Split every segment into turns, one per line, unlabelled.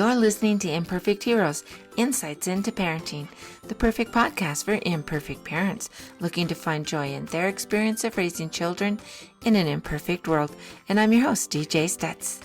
You're listening to Imperfect Heroes, Insights into Parenting, the perfect podcast for imperfect parents looking to find joy in their experience of raising children in an imperfect world. And I'm your host, DJ Stutz.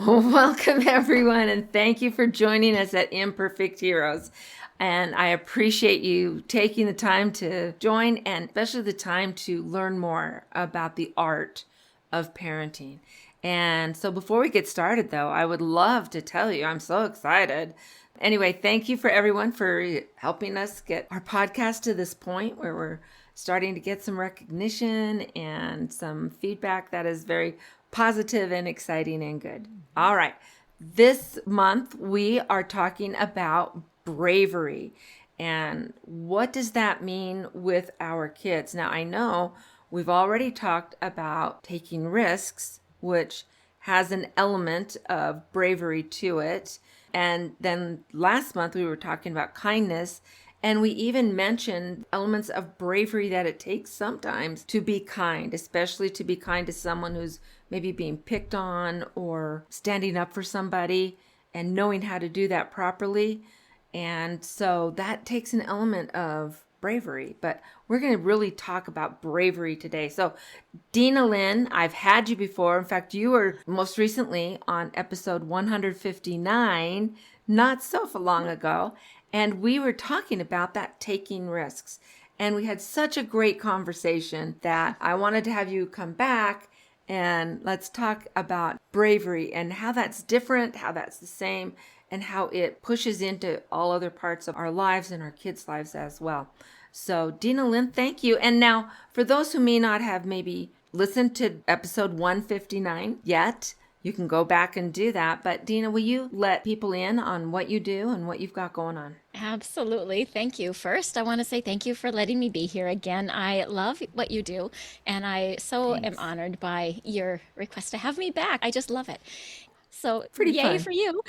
Welcome, everyone, and thank you for joining us at Imperfect Heroes. And I appreciate you taking the time to join, and especially the time to learn more about the art of parenting. And so before we get started, though, I would love to tell you, I'm so excited. Anyway, thank you for everyone for helping us get our podcast to this point where we're starting to get some recognition and some feedback that is very positive and exciting and good. All right. This month we are talking about bravery and what does that mean with our kids? Now, I know we've already talked about taking risks, which has an element of bravery to it. And then last month we were talking about kindness, and we even mentioned elements of bravery that it takes sometimes to be kind, especially to be kind to someone who's maybe being picked on or standing up for somebody and knowing how to do that properly. And so that takes an element of bravery, but we're going to really talk about bravery today. So Dinalynn, I've had you before. In fact, you were most recently on episode 159, not so long ago. And we were talking about that taking risks. And we had such a great conversation that I wanted to have you come back and let's talk about bravery and how that's different, how that's the same, and how it pushes into all other parts of our lives and our kids' lives as well. So Dinalynn, thank you. And now for those who may not have maybe listened to episode 159 yet, you can go back and do that. But Dina, will you let people in on what you do and what you've got going on?
Absolutely. Thank you. First, I want to say thank you for letting me be here again. I love what you do, and I am honored by your request to have me back. I just love it. So
Pretty
yay
fun.
for you.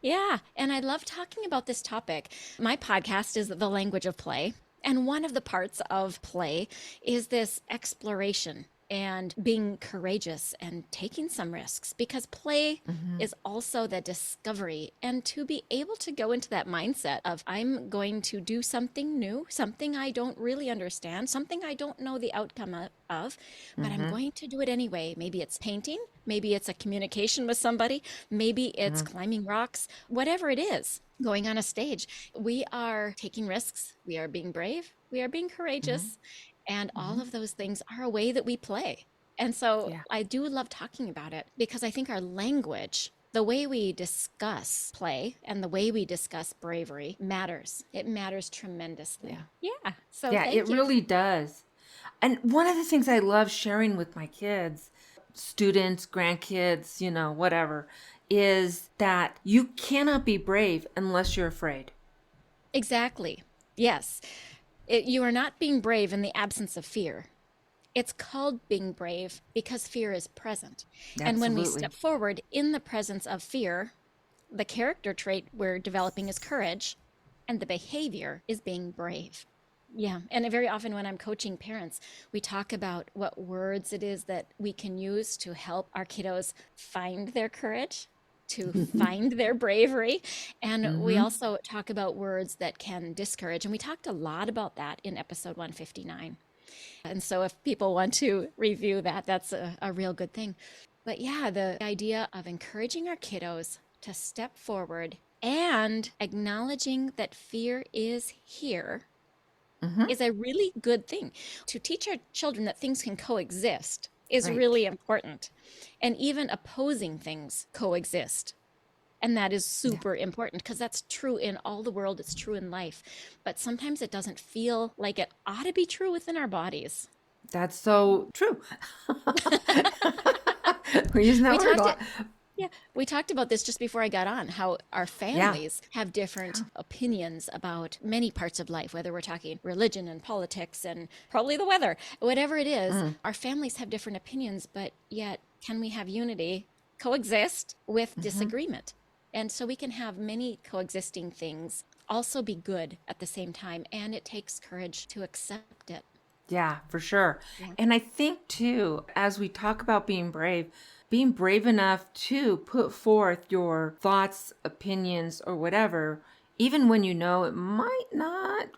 Yeah. And I love talking about this topic. My podcast is The Language of Play. And one of the parts of play is this exploration and being courageous and taking some risks, because play is also the discovery. And to be able to go into that mindset of I'm going to do something new, something I don't really understand, something I don't know the outcome of, but I'm going to do it anyway. Maybe it's painting, maybe it's a communication with somebody, maybe it's climbing rocks, whatever it is. Going on a stage, we are taking risks, we are being brave, we are being courageous, and all of those things are a way that we play. And so I do love talking about it because I think our language, the way we discuss play and the way we discuss bravery matters. It matters tremendously. Yeah. So thank
it
you.
really does. And one of the things I love sharing with my kids, students, grandkids, whatever, is that you cannot be brave unless you're afraid.
Exactly. Yes. You are not being brave in the absence of fear. It's called being brave because fear is present.
Absolutely.
And when we step forward in the presence of fear, the character trait we're developing is courage, and the behavior is being brave. Yeah. And very often when I'm coaching parents, we talk about what words it is that we can use to help our kiddos find their courage, to find their bravery. And we also talk about words that can discourage. And we talked a lot about that in episode 159. And so if people want to review that, that's a real good thing. But yeah, the idea of encouraging our kiddos to step forward and acknowledging that fear is here is a really good thing. To teach our children that things can coexist is really important. And even opposing things coexist. And that is super important because that's true in all the world. It's true in life. But sometimes it doesn't feel like it ought to be true within our bodies.
That's so true. We're using that word a lot.
Yeah, we talked about this just before I got on, how our families have different opinions about many parts of life, whether we're talking religion and politics and probably the weather, whatever it is, our families have different opinions, but yet can we have unity coexist with disagreement. And so we can have many coexisting things also be good at the same time. And it takes courage to accept it.
Yeah, for sure.
Yeah.
And I think too, as we talk about being brave enough to put forth your thoughts, opinions, or whatever, even when you know it might not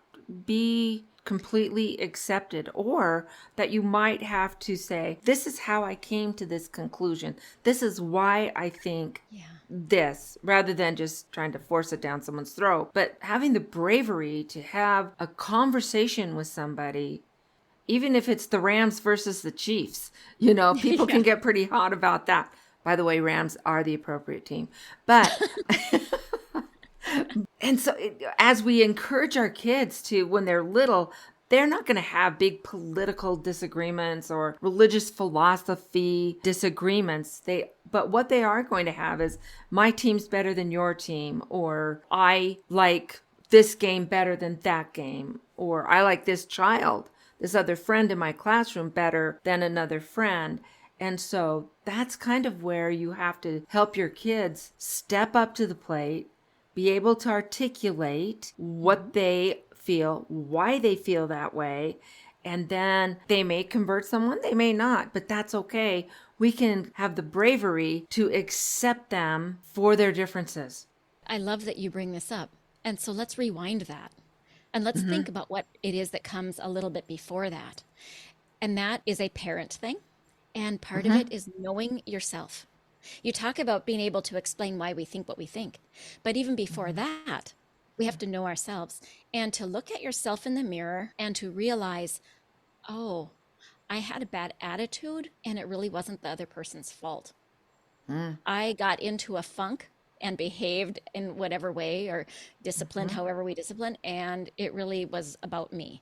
be completely accepted, or that you might have to say, this is how I came to this conclusion. This is why I think this, rather than just trying to force it down someone's throat. But having the bravery to have a conversation with somebody, even if it's the Rams versus the Chiefs, people can get pretty hot about that. By the way, Rams are the appropriate team. But, and so as we encourage our kids to, when they're little, they're not going to have big political disagreements or religious philosophy disagreements. But what they are going to have is, my team's better than your team, or I like this game better than that game, or I like this other friend in my classroom better than another friend. And so that's kind of where you have to help your kids step up to the plate, be able to articulate what they feel, why they feel that way. And then they may convert someone, they may not, but that's okay. We can have the bravery to accept them for their differences.
I love that you bring this up. And so let's rewind that. And let's think about what it is that comes a little bit before that. And that is a parent thing. And part of it is knowing yourself. You talk about being able to explain why we think what we think. But even before that, we have to know ourselves and to look at yourself in the mirror and to realize, oh, I had a bad attitude and it really wasn't the other person's fault. I got into a funk and behaved in whatever way, or disciplined however we discipline, and it really was about me.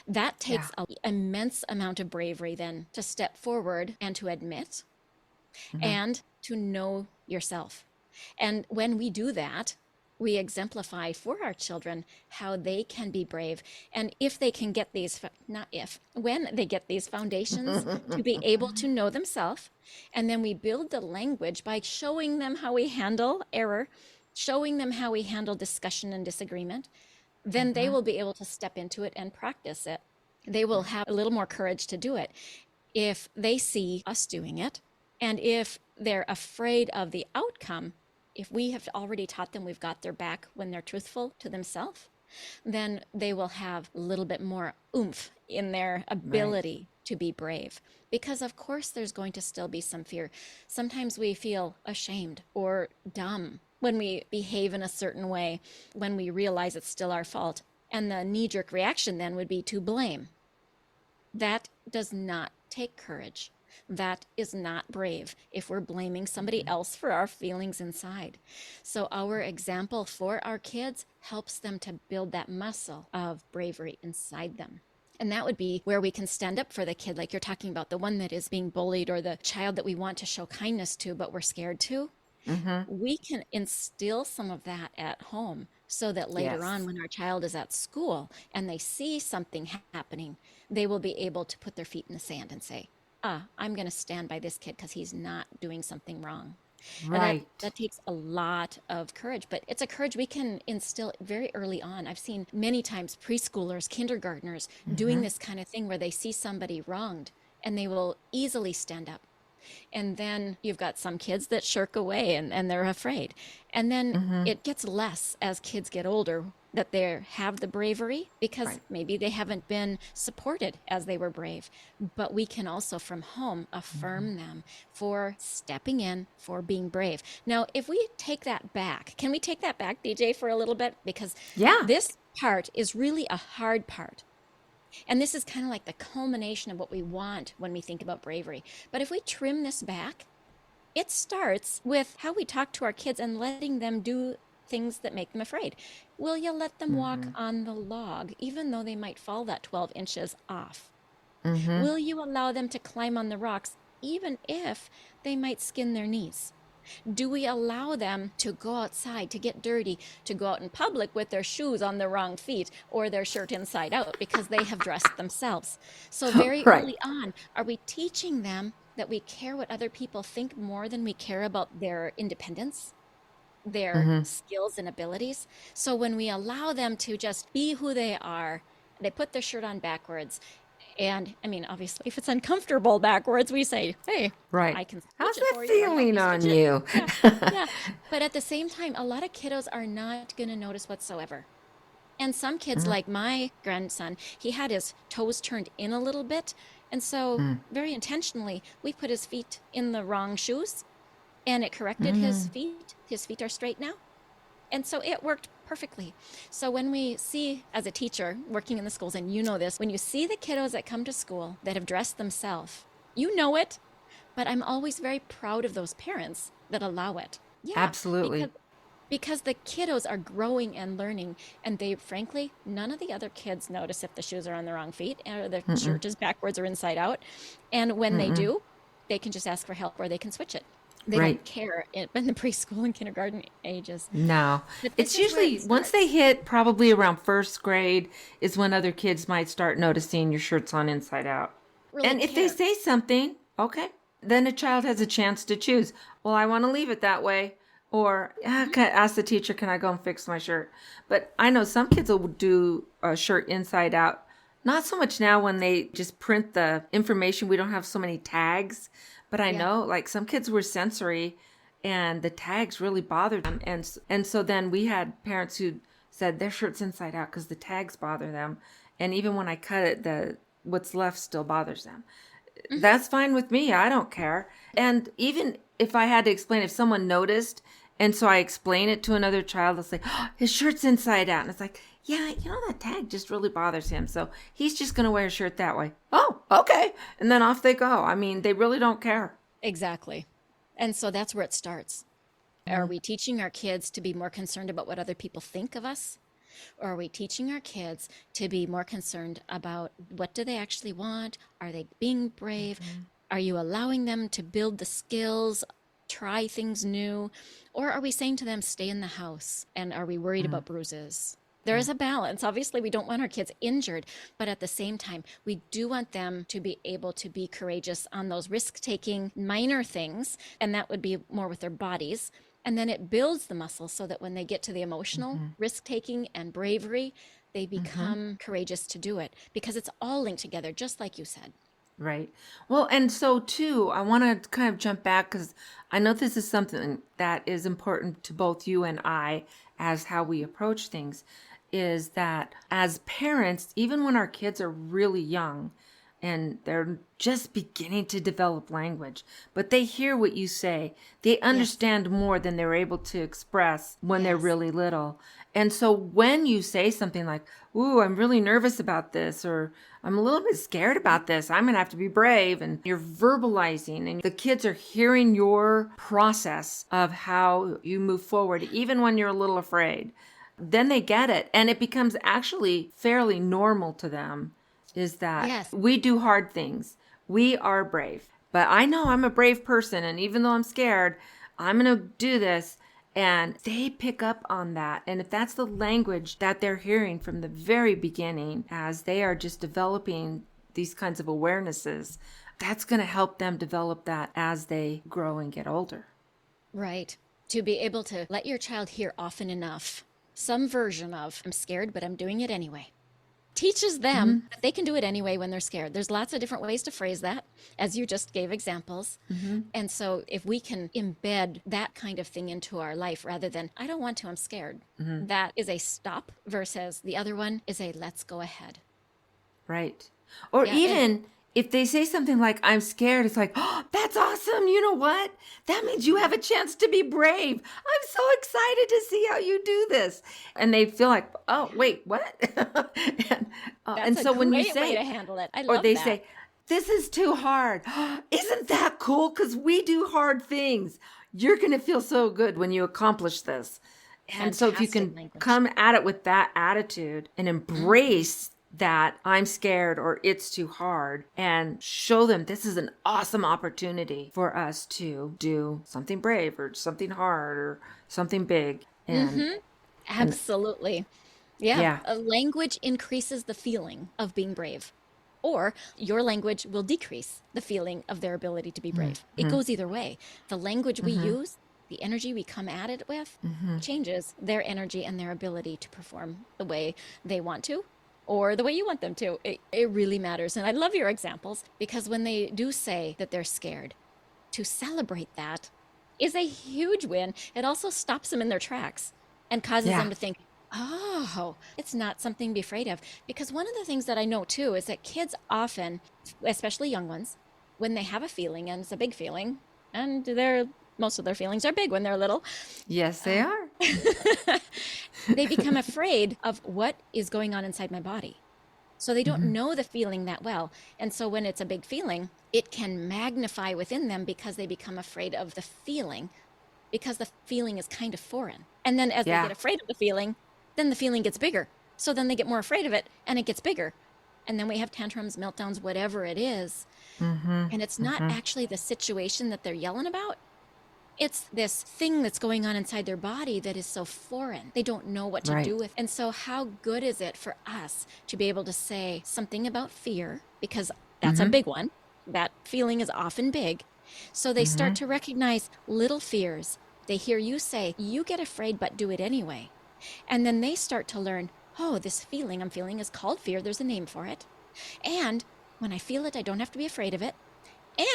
That takes an immense amount of bravery then to step forward and to admit and to know yourself. And when we do that, we exemplify for our children how they can be brave. And if they can get these, not if, when they get these foundations to be able to know themselves, and then we build the language by showing them how we handle error, showing them how we handle discussion and disagreement, then they will be able to step into it and practice it. They will have a little more courage to do it if they see us doing it. And if they're afraid of the outcome, if we have already taught them we've got their back when they're truthful to themselves, then they will have a little bit more oomph in their ability to be brave. Because of course there's going to still be some fear. Sometimes we feel ashamed or dumb when we behave in a certain way, when we realize it's still our fault. And the knee-jerk reaction then would be to blame. That does not take courage. That is not brave if we're blaming somebody else for our feelings inside. So our example for our kids helps them to build that muscle of bravery inside them. And that would be where we can stand up for the kid, like you're talking about, the one that is being bullied, or the child that we want to show kindness to, but we're scared to. We can instill some of that at home so that later on, when our child is at school and they see something happening, they will be able to put their feet in the sand and say, I'm going to stand by this kid because he's not doing something wrong. Right. And that takes a lot of courage, but it's a courage we can instill very early on. I've seen many times preschoolers, kindergartners doing this kind of thing where they see somebody wronged and they will easily stand up. And then you've got some kids that shirk away and they're afraid. And then it gets less as kids get older, that they have the bravery because maybe they haven't been supported as they were brave. But we can also from home affirm them for stepping in, for being brave. Now, if we take that back, can we take that back, DJ, for a little bit? Because this part is really a hard part. And this is kind of like the culmination of what we want when we think about bravery. But if we trim this back, it starts with how we talk to our kids and letting them do things that make them afraid. Will you let them walk on the log, even though they might fall that 12 inches off? Will you allow them to climb on the rocks, even if they might skin their knees? Do we allow them to go outside, to get dirty, to go out in public with their shoes on the wrong feet or their shirt inside out because they have dressed themselves? So very early on, are we teaching them that we care what other people think more than we care about their independence, their
Mm-hmm.
skills and abilities. So when we allow them to just be who they are, they put their shirt on backwards. And I mean, obviously, if it's uncomfortable backwards, we say, hey,
Right.
I can
How's
switch it
that
for you or help
feeling
you
on
switch it.
you?
Yeah, yeah. But at the same time, a lot of kiddos are not going to notice whatsoever. And some kids,
Mhm.
like my grandson, he had his toes turned in a little bit. And so, very intentionally, we put his feet in the wrong shoes and it corrected his
Mm-hmm.
feet. His feet are straight now. And so it worked perfectly. So when we see, as a teacher working in the schools, and you know this, when you see the kiddos that come to school that have dressed themselves, you know it, but I'm always very proud of those parents that allow it. Yeah, because
Absolutely.
because the kiddos are growing and learning, and they, frankly, none of the other kids notice if the shoes are on the wrong feet or the
Mm-mm.
shirt is backwards or inside out. And when they
Mm-mm.
do, they can just ask for help or they can switch it. They
Right.
don't care in the preschool and kindergarten ages.
No.
But this
It's
is where it
usually once they
starts.
hit probably around first grade is when other kids might start noticing your shirt's on inside out.
Really
And if they
care.
say something, okay, then a child has a chance to choose. Well, I want to leave it that way. Or
Mhm.
ask the teacher, can I go and fix my shirt? But I know some kids will do a shirt inside out. Not so much now when they just print the information. We don't have so many tags. But I
Yeah.
know like some kids were sensory and the tags really bothered them. And so then we had parents who said their shirt's inside out because the tags bother them. And even when I cut it, the what's left still bothers them.
Hmm.
That's fine with me. I don't care. And even if I had to explain, if someone noticed, and so I explain it to another child, they'll say, oh, his shirt's inside out. And it's like, yeah, that tag just really bothers him. So he's just going to wear a shirt that way. Oh, okay. And then off they go. I mean, they really don't care.
Exactly. And so that's where it starts. Are we teaching our kids to be more concerned about what other people think of us? Or are we teaching our kids to be more concerned about what do they actually want? Are they being brave? Are you allowing them to build the skills, try things new? Or are we saying to them, stay in the house? And are we worried about bruises? There is a balance. Obviously, we don't want our kids injured, but at the same time, we do want them to be able to be courageous on those risk taking minor things. And that would be more with their bodies. And then it builds the muscles so that when they get to the emotional risk taking and bravery, they
Mm-hmm.
become courageous to do it because it's all linked together, just like you said.
Right. Well, and so too, I want to kind of jump back because I know this is something that is important to both you and I as how we approach things, is that as parents, even when our kids are really young and they're just beginning to develop language, but they hear what you say, they
Yes.
understand more than they're able to express when they're
Yes.
really little. And so when you say something like, ooh, I'm really nervous about this, or I'm a little bit scared about this, I'm going to have to be brave, and you're verbalizing, and the kids are hearing your process of how you move forward, even when you're a little afraid, then they get it. And it becomes actually fairly normal to them is that
Yes.
we do hard things. We are brave. But I know I'm a brave person. And even though I'm scared, I'm going to do this. And they pick up on that. And if that's the language that they're hearing from the very beginning, as they are just developing these kinds of awarenesses, that's going to help them develop that as they grow and get older.
Right. To be able to let your child hear often enough some version of, I'm scared, but I'm doing it anyway, teaches them
Mm-hmm.
that they can do it anyway when they're scared. There's lots of different ways to phrase that, as you just gave examples.
Mm-hmm.
And so if we can embed that kind of thing into our life rather than, I don't want to, I'm scared,
Mm-hmm.
that is a stop versus the other one is a let's go ahead.
Right. Or
Yeah. And
even if they say something like, I'm scared, it's like, oh, that's awesome. You know what? That means you have a chance to be brave. I'm so excited to see how you do this. And they feel like, oh, wait, what? and,
that's
and
a
so when you
great way
say,
to handle it. I
or
love
they
that.
say, this is too hard. Isn't that cool? Because we do hard things. You're going to feel so good when you accomplish this. And so if you
Fantastic
can
language.
come at it with that attitude and embrace that I'm scared or it's too hard and show them this is an awesome opportunity for us to do something brave or something hard or something big. And
Absolutely. Yeah.
yeah,
A language increases the feeling of being brave. Or your language will decrease the feeling of their ability to be brave. It goes either way. The language we use, the energy we come at it with, changes their energy and their ability to perform the way they want to or the way you want them to. It really matters. And I love your examples, because when they do say that they're scared, to celebrate that is a huge win. It also stops them in their tracks and causes them to think, oh, it's not something to be afraid of. Because one of the things that I know too is that kids often, especially young ones, when they have a feeling, and it's a big feeling, and most of their feelings are big when they're little.
Yes, they are.
They become afraid of what is going on inside my body. So they don't know the feeling that well. And so when it's a big feeling, it can magnify within them because they become afraid of the feeling, because the feeling is kind of foreign. And then as they get afraid of the feeling, then the feeling gets bigger. So then they get more afraid of it and it gets bigger. And then we have tantrums, meltdowns, whatever it is. And it's not actually the situation that they're yelling about. It's this thing that's going on inside their body that is so foreign. They don't know what to do with. And so how good is it for us to be able to say something about fear, because that's a big one. That feeling is often big. So they start to recognize little fears. They hear you say, you get afraid, but do it anyway. And then they start to learn, oh, this feeling I'm feeling is called fear. There's a name for it. And when I feel it, I don't have to be afraid of it.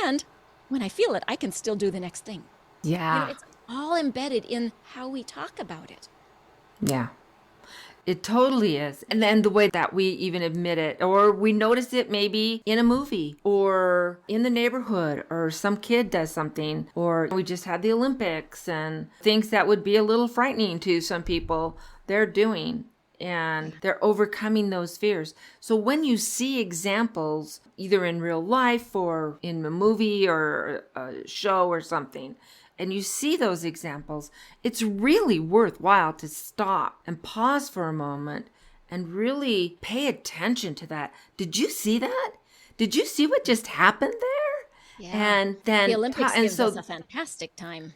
And when I feel it, I can still do the next thing.
Yeah.
It's all embedded in how we talk about it.
Yeah. It totally is. And then the way that we even admit it, or we notice it maybe in a movie or in the neighborhood, or some kid does something, or we just had the Olympics and things that would be a little frightening to some people, they're doing. And they're overcoming those fears. So when you see examples, either in real life or in a movie or a show or something, and you see those examples, it's really worthwhile to stop and pause for a moment and really pay attention to that. Did you see that? Did you see what just happened there?
Yeah.
And then
the Olympics gives us a fantastic time.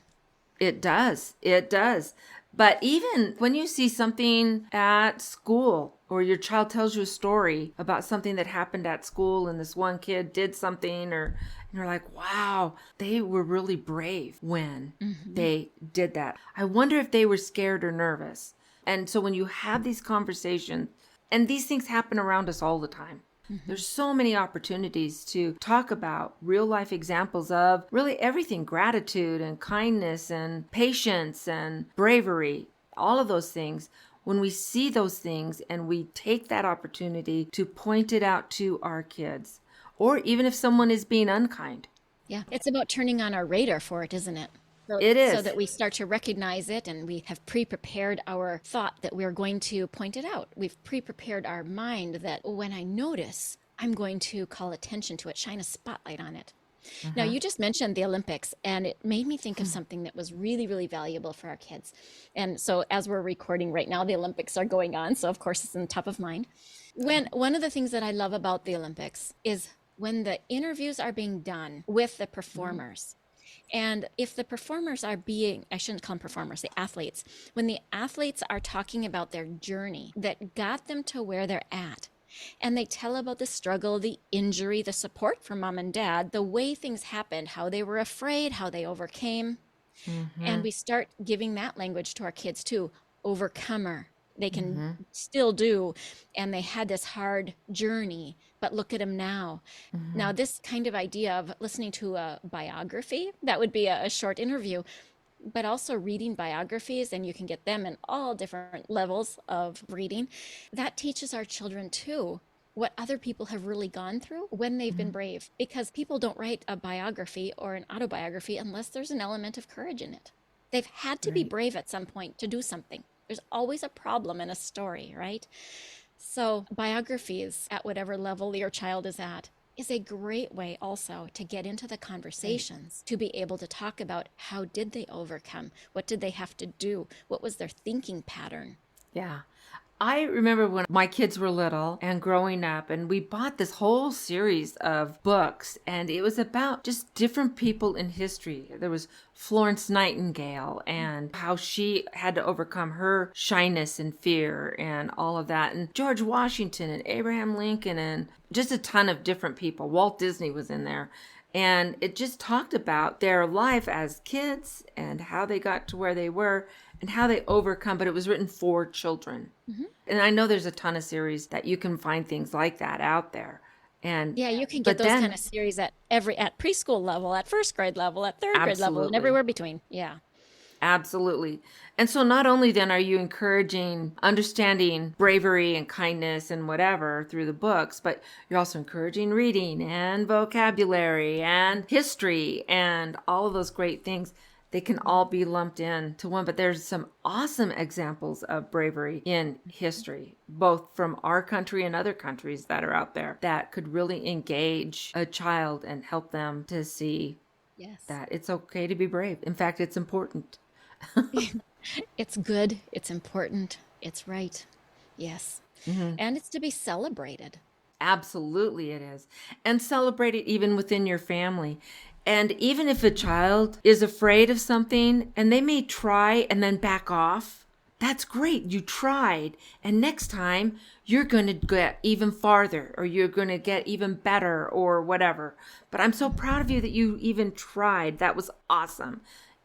It does. It does. But even when you see something at school, or your child tells you a story about something that happened at school and this one kid did something, and you're like, wow, they were really brave when they did that. I wonder if they were scared or nervous. And so when you have these conversations, and these things happen around us all the time, there's so many opportunities to talk about real life examples of really everything: gratitude and kindness and patience and bravery, all of those things. When we see those things and we take that opportunity to point it out to our kids, or even if someone is being unkind.
Yeah, it's about turning on our radar for it, isn't it?
It is.
So that we start to recognize it, and we have pre-prepared our thought that we're going to point it out. We've pre-prepared our mind that when I notice, I'm going to call attention to it, shine a spotlight on it. Now, you just mentioned the Olympics, and it made me think of something that was really, really valuable for our kids. And so as we're recording right now, the Olympics are going on. So, of course, it's in the top of mind. One of the things that I love about the Olympics is when the interviews are being done with the performers. And if the performers are I shouldn't call them performers, the athletes, when the athletes are talking about their journey that got them to where they're at, and they tell about the struggle, the injury, the support from mom and dad, the way things happened, how they were afraid, how they overcame. And we start giving that language to our kids too. Overcomer. They can still do. And they had this hard journey, but look at them now. Now, this kind of idea of listening to a biography, that would be a short interview, but also reading biographies, and you can get them in all different levels of reading. That teaches our children too what other people have really gone through when they've been brave, because people don't write a biography or an autobiography unless there's an element of courage in it. They've had to be brave at some point to do something. There's always a problem in a story, right? So biographies at whatever level your child is at is a great way also to get into the conversations, to be able to talk about how did they overcome? What did they have to do? What was their thinking pattern?
Yeah. I remember when my kids were little and growing up, and we bought this whole series of books, and it was about just different people in history. There was Florence Nightingale and how she had to overcome her shyness and fear and all of that, and George Washington and Abraham Lincoln, and just a ton of different people. Walt Disney was in there. And it just talked about their life as kids and how they got to where they were and how they overcome, but it was written for children. And I know there's a ton of series that you can find things like that out there. And
Yeah, you can
but
get those
then
kind of series at preschool level, at first grade level, at third grade level, and
absolutely.
everywhere between. Yeah.
Absolutely. And so not only then are you encouraging understanding bravery and kindness and whatever through the books, but you're also encouraging reading and vocabulary and history and all of those great things. They can all be lumped in to one, but there's some awesome examples of bravery in history, both from our country and other countries that are out there that could really engage a child and help them to see
Yes.
that it's okay to be brave. In fact, it's important.
It's good. It's important. It's right. Yes. And it's to be celebrated.
Absolutely, it is. And celebrate it even within your family. And even if a child is afraid of something and they may try and then back off, that's great. You tried. And next time you're going to get even farther or you're going to get even better or whatever. But I'm so proud of you that you even tried. That was awesome.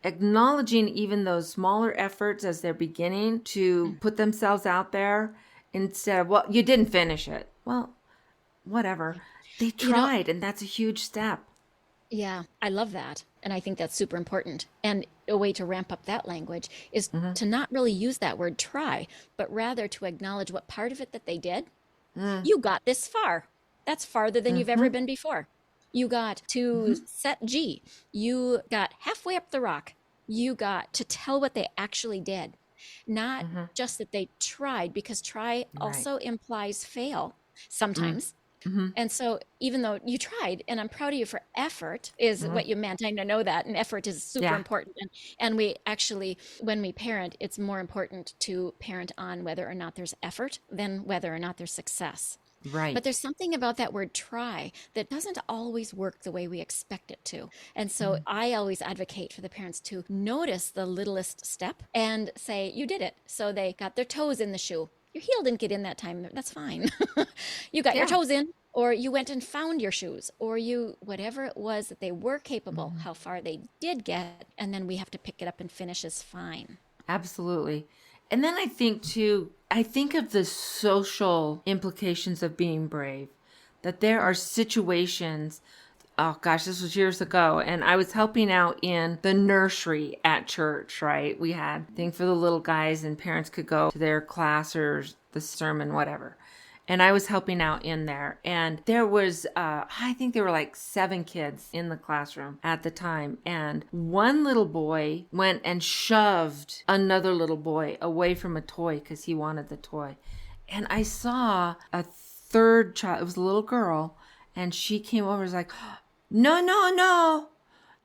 Acknowledging even those smaller efforts as they're beginning to put themselves out there instead of, well, you didn't finish it. Well, whatever. They tried, and that's a huge step.
Yeah, I love that. And I think that's super important. And a way to ramp up that language is to not really use that word try, but rather to acknowledge what part of it that they did. You got this far. That's farther than you've ever been before. You got to set G. You got halfway up the rock. You got to tell what they actually did. Not just that they tried, because try also implies fail sometimes. And so even though you tried, and I'm proud of you for effort is what you meant. I know that. And effort is super important. And we actually, when we parent, it's more important to parent on whether or not there's effort than whether or not there's success.
Right.
But there's something about that word try that doesn't always work the way we expect it to. And so I always advocate for the parents to notice the littlest step and say, you did it. So they got their toes in the shoe. Your heel didn't get in that time. That's fine. You got your toes in, or you went and found your shoes, or you, whatever it was that they were capable, how far they did get. And then we have to pick it up and finish is fine.
Absolutely. And then I think too, I think of the social implications of being brave, that there are situations, oh gosh, this was years ago, and I was helping out in the nursery at church, right? We had a thing for the little guys and parents could go to their class or the sermon, whatever. And I was helping out in there. And there was, I think there were like 7 kids in the classroom at the time. And one little boy went and shoved another little boy away from a toy because he wanted the toy. And I saw a third child, it was a little girl, and she came over and was like, no, no, no.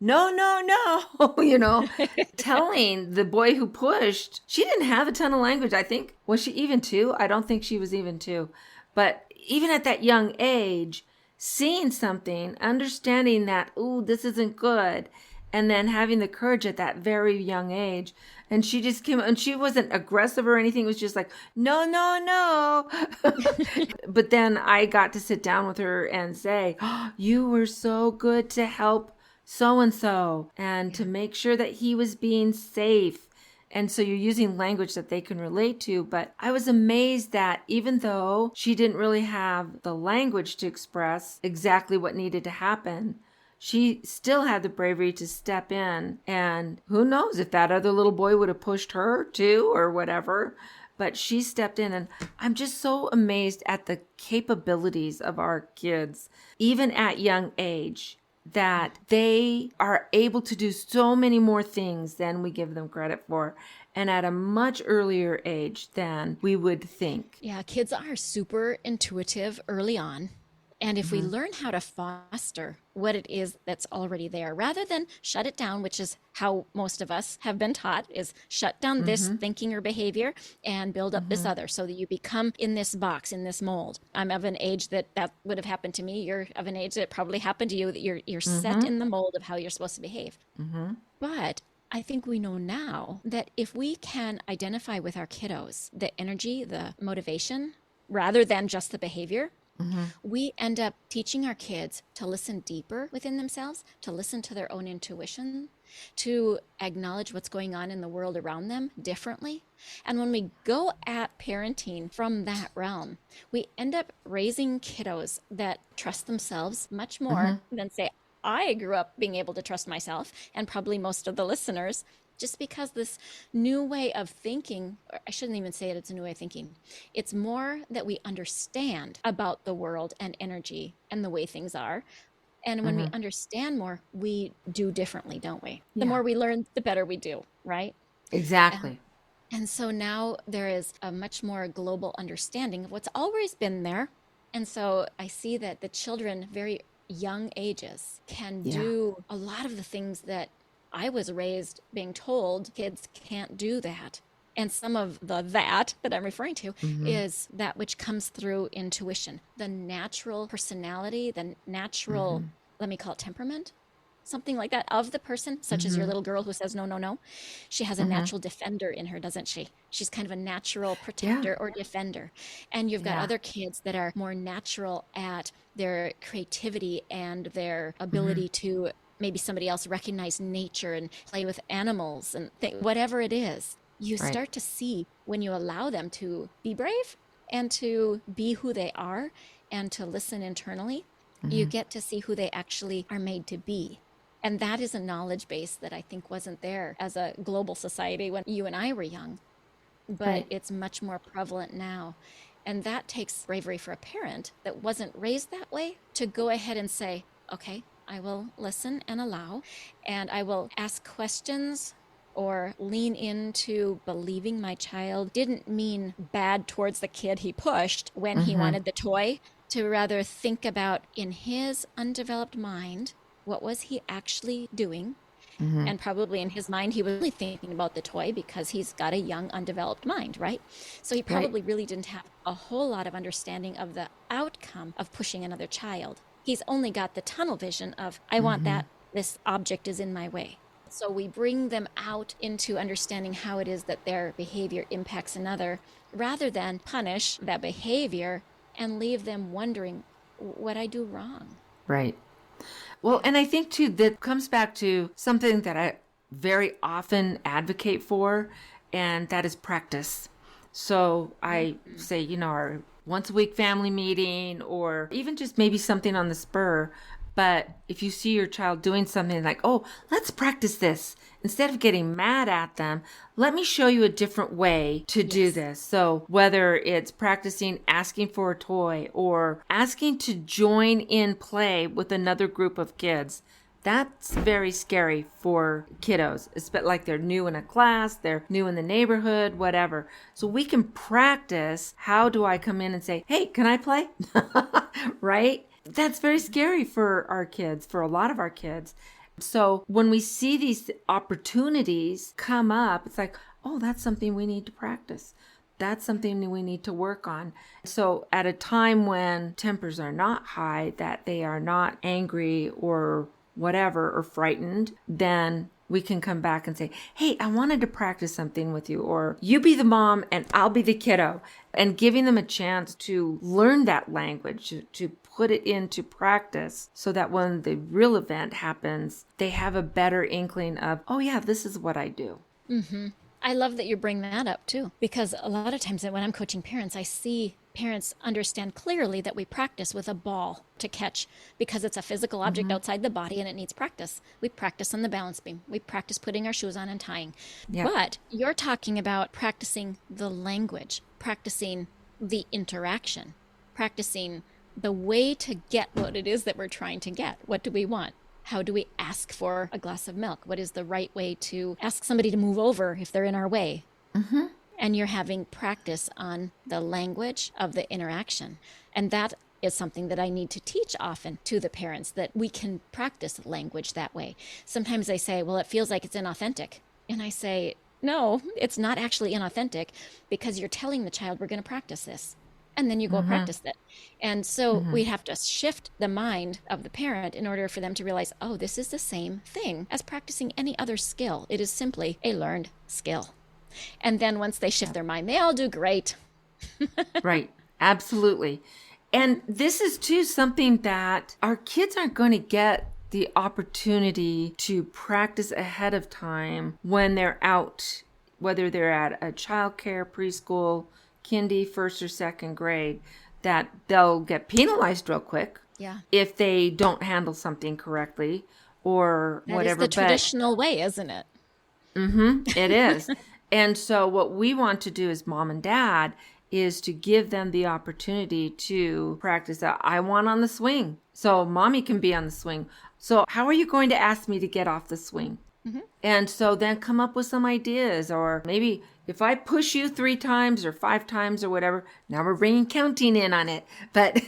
No, no, no, telling the boy who pushed. She didn't have a ton of language, I think. Was she even 2? I don't think she was even 2. But even at that young age, seeing something, understanding that, ooh, this isn't good, and then having the courage at that very young age. And she just came, and she wasn't aggressive or anything. It was just like, no, no, no. But then I got to sit down with her and say, oh, you were so good to help so-and-so and to make sure that he was being safe. And so you're using language that they can relate to. But I was amazed that even though she didn't really have the language to express exactly what needed to happen, she still had the bravery to step in. And who knows if that other little boy would have pushed her too or whatever. But she stepped in, and I'm just so amazed at the capabilities of our kids, even at young age, that they are able to do so many more things than we give them credit for, and at a much earlier age than we would think.
Yeah, kids are super intuitive early on. And if we learn how to foster what it is that's already there, rather than shut it down, which is how most of us have been taught, is shut down this thinking or behavior and build up this other, so that you become in this box, in this mold. I'm of an age that would have happened to me. You're of an age that it probably happened to you, that you're set in the mold of how you're supposed to behave. But I think we know now that if we can identify with our kiddos the energy, the motivation, rather than just the behavior, we end up teaching our kids to listen deeper within themselves, to listen to their own intuition, to acknowledge what's going on in the world around them differently. And when we go at parenting from that realm, we end up raising kiddos that trust themselves much more than, say, I grew up being able to trust myself, and probably most of the listeners, just because this new way of thinking, or I shouldn't even say it's a new way of thinking, it's more that we understand about the world and energy and the way things are. And when we understand more, we do differently, don't we? The more we learn, the better we do, right?
Exactly.
And so now there is a much more global understanding of what's always been there. And so I see that the children, very young ages, can do a lot of the things that I was raised being told kids can't do that. And some of that I'm referring to is that which comes through intuition, the natural personality, the natural, let me call it temperament, something like that, of the person, such as your little girl who says, no, no, no. She has a natural defender in her, doesn't she? She's kind of a natural protector or defender. And you've got other kids that are more natural at their creativity and their ability to maybe somebody else recognize nature and play with animals and whatever it is. You start to see, when you allow them to be brave and to be who they are and to listen internally, you get to see who they actually are made to be. And that is a knowledge base that I think wasn't there as a global society when you and I were young, but it's much more prevalent now. And that takes bravery for a parent that wasn't raised that way to go ahead and say, okay, I will listen and allow, and I will ask questions or lean into believing my child didn't mean bad towards the kid he pushed when he wanted the toy, to rather think about, in his undeveloped mind, what was he actually doing? And probably in his mind, he was really thinking about the toy because he's got a young, undeveloped mind, right? So he probably really didn't have a whole lot of understanding of the outcome of pushing another child. He's only got the tunnel vision of, I want that, this object is in my way. So we bring them out into understanding how it is that their behavior impacts another, rather than punish that behavior and leave them wondering, what I do wrong.
Right. Well, and I think too, that comes back to something that I very often advocate for, and that is practice. So I say, our once a week family meeting, or even just maybe something on the spur. But if you see your child doing something like, oh, let's practice this, instead of getting mad at them, let me show you a different way to do this. So whether it's practicing asking for a toy or asking to join in play with another group of kids, that's very scary for kiddos. It's like they're new in a class, they're new in the neighborhood, whatever. So we can practice, how do I come in and say, hey, can I play? Right? That's very scary for our kids, for a lot of our kids. So when we see these opportunities come up, it's like, oh, that's something we need to practice. That's something we need to work on. So at a time when tempers are not high, that they are not angry or whatever, or frightened, then we can come back and say, hey, I wanted to practice something with you, or you be the mom and I'll be the kiddo, and giving them a chance to learn that language, to put it into practice, so that when the real event happens, they have a better inkling of, oh yeah, this is what I do.
I love that you bring that up too, because a lot of times when I'm coaching parents, I see parents understand clearly that we practice with a ball to catch, because it's a physical object outside the body and it needs practice. We practice on the balance beam. We practice putting our shoes on and tying. Yeah. But you're talking about practicing the language, practicing the interaction, practicing the way to get what it is that we're trying to get. What do we want? How do we ask for a glass of milk? What is the right way to ask somebody to move over if they're in our way? And you're having practice on the language of the interaction. And that is something that I need to teach often to the parents, that we can practice language that way. Sometimes they say, well, it feels like it's inauthentic. And I say, no, it's not actually inauthentic, because you're telling the child, we're going to practice this. And then you go practice it. And so we have to shift the mind of the parent in order for them to realize, oh, this is the same thing as practicing any other skill. It is simply a learned skill. And then once they shift their mind, they all do great.
Right. Absolutely. And this is too something that our kids aren't going to get the opportunity to practice ahead of time when they're out, whether they're at a childcare, preschool, kindy, first or second grade, that they'll get penalized real quick if they don't handle something correctly or whatever.
That is the traditional way, isn't it?
It is. And so what we want to do as mom and dad is to give them the opportunity to practice that. I want on the swing, so mommy can be on the swing. So how are you going to ask me to get off the swing? And so then come up with some ideas, or maybe if I push you 3 times or 5 times or whatever, now we're bringing counting in on it, but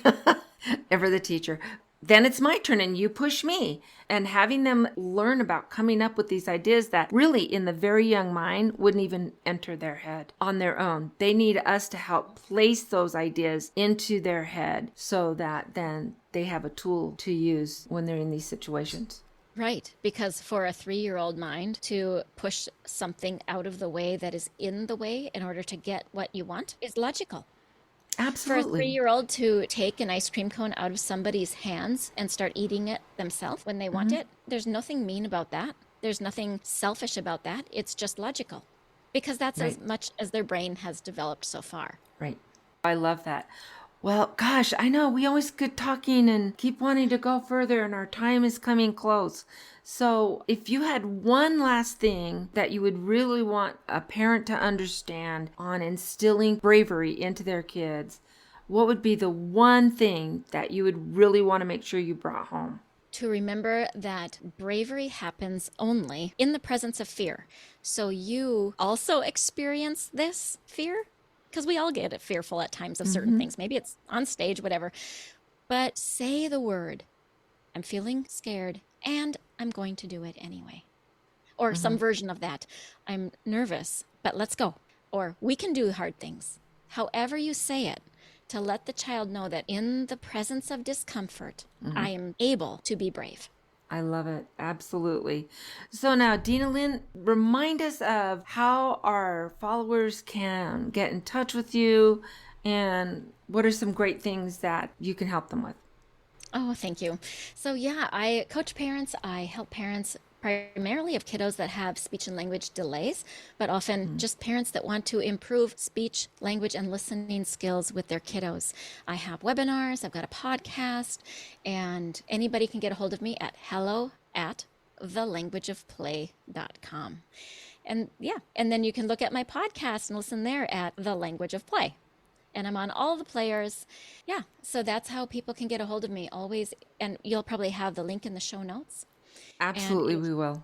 for the teacher, then it's my turn and you push me. And having them learn about coming up with these ideas that really in the very young mind wouldn't even enter their head on their own. They need us to help place those ideas into their head so that then they have a tool to use when they're in these situations.
Right, because for a 3-year-old mind to push something out of the way that is in the way in order to get what you want is logical.
Absolutely.
For a 3-year-old to take an ice cream cone out of somebody's hands and start eating it themselves when they want it, there's nothing mean about that. There's nothing selfish about that. It's just logical, because that's as much as their brain has developed so far.
Right. I love that. Well, gosh, I know we always get talking and keep wanting to go further, and our time is coming close. So if you had one last thing that you would really want a parent to understand on instilling bravery into their kids, what would be the one thing that you would really want to make sure you brought home?
To remember that bravery happens only in the presence of fear. So you also experience this fear, because we all get fearful at times of certain things. Maybe it's on stage, whatever. But say the word, I'm feeling scared and I'm going to do it anyway. Or some version of that. I'm nervous, but let's go. Or we can do hard things. However you say it, to let the child know that in the presence of discomfort, I am able to be brave.
I love it. Absolutely. So now, Dinalynn, remind us of how our followers can get in touch with you and what are some great things that you can help them with.
Oh, thank you. So yeah, I coach parents. I help parents primarily of kiddos that have speech and language delays, but often just parents that want to improve speech, language, and listening skills with their kiddos. I have webinars, I've got a podcast, and anybody can get a hold of me at hello@thelanguageofplay.com. And yeah, and then you can look at my podcast and listen there at The Language of Play. And I'm on all the players. Yeah, so that's how people can get a hold of me always. And you'll probably have the link in the show notes.
Absolutely, we will.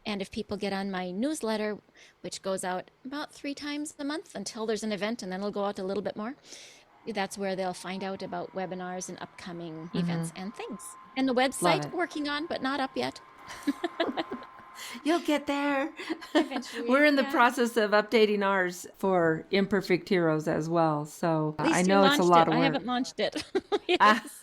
And if people get on my newsletter, which goes out about 3 times a month until there's an event, and then it'll go out a little bit more, that's where they'll find out about webinars and upcoming events and things. And the website, working on, but not up yet.
You'll get there.
Eventually,
We're in the process of updating ours for Imperfect Heroes as well. So I know it's a lot of work.
I haven't launched it. Yes.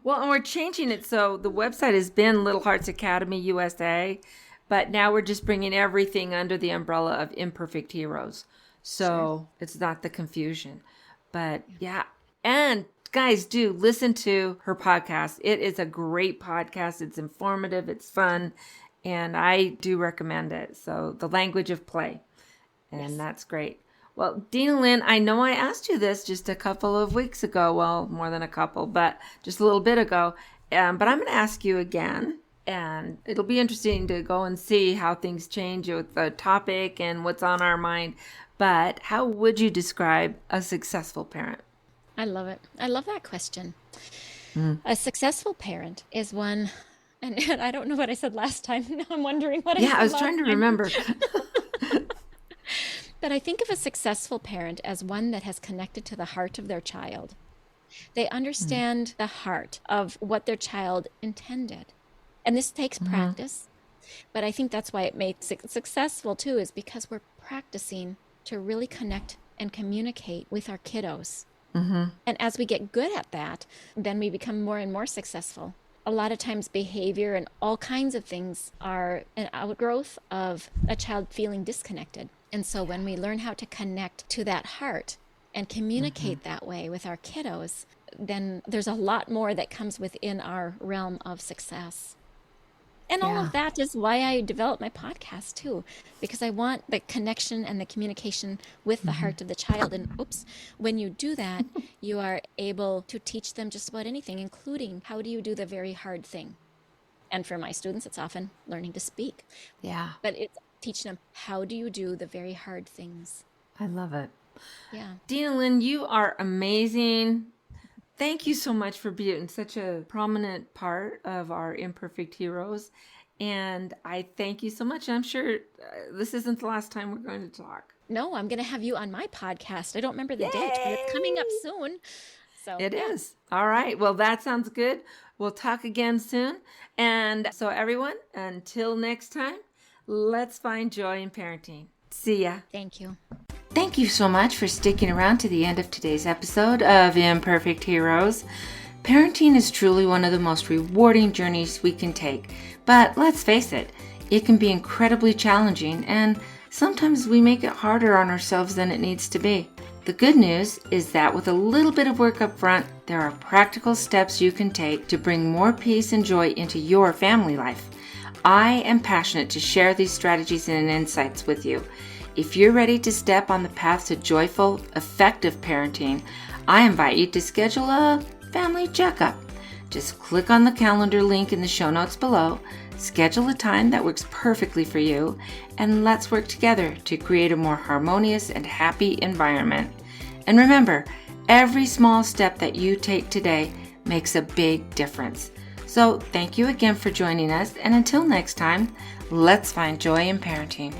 Well, and we're changing it. So the website has been Little Hearts Academy USA, but now we're just bringing everything under the umbrella of Imperfect Heroes. So it's not the confusion. But yeah. And guys, do listen to her podcast. It is a great podcast. It's informative. It's fun. And I do recommend it. So The Language of Play. And that's great. Well, Dinalynn, I know I asked you this just a couple of weeks ago. Well, more than a couple, but just a little bit ago. But I'm going to ask you again. And it'll be interesting to go and see how things change with the topic and what's on our mind. But how would you describe a successful parent?
I love it. I love that question. A successful parent is one, and I don't know what I said last time. Now I'm wondering what I said.
Yeah, I was trying to remember.
But I think of a successful parent as one that has connected to the heart of their child. They understand the heart of what their child intended. And this takes practice. But I think that's why it makes it successful too, is because we're practicing to really connect and communicate with our kiddos. And as we get good at that, then we become more and more successful. A lot of times behavior and all kinds of things are an outgrowth of a child feeling disconnected. And so when we learn how to connect to that heart and communicate that way with our kiddos, then there's a lot more that comes within our realm of success. And all of that is why I developed my podcast too, because I want the connection and the communication with the heart of the child. And when you do that, you are able to teach them just about anything, including how do you do the very hard thing. And for my students, it's often learning to speak.
Yeah.
But it's teaching them, how do you do the very hard things?
I love it.
Yeah.
Dinalynn, you are amazing. Thank you so much for being such a prominent part of our Imperfect Heroes. And I thank you so much. I'm sure this isn't the last time we're going to talk.
No, I'm going to have you on my podcast. I don't remember the date, but it's coming up soon. So
It is. All right. Well, that sounds good. We'll talk again soon. And so everyone, until next time, let's find joy in parenting. See ya.
Thank you.
Thank you so much for sticking around to the end of today's episode of Imperfect Heroes. Parenting is truly one of the most rewarding journeys we can take. But let's face it, it can be incredibly challenging, and sometimes we make it harder on ourselves than it needs to be. The good news is that with a little bit of work up front, there are practical steps you can take to bring more peace and joy into your family life. I am passionate to share these strategies and insights with you. If you're ready to step on the path to joyful, effective parenting, I invite you to schedule a family checkup. Just click on the calendar link in the show notes below, schedule a time that works perfectly for you, and let's work together to create a more harmonious and happy environment. And remember, every small step that you take today makes a big difference. So thank you again for joining us, and until next time, let's find joy in parenting.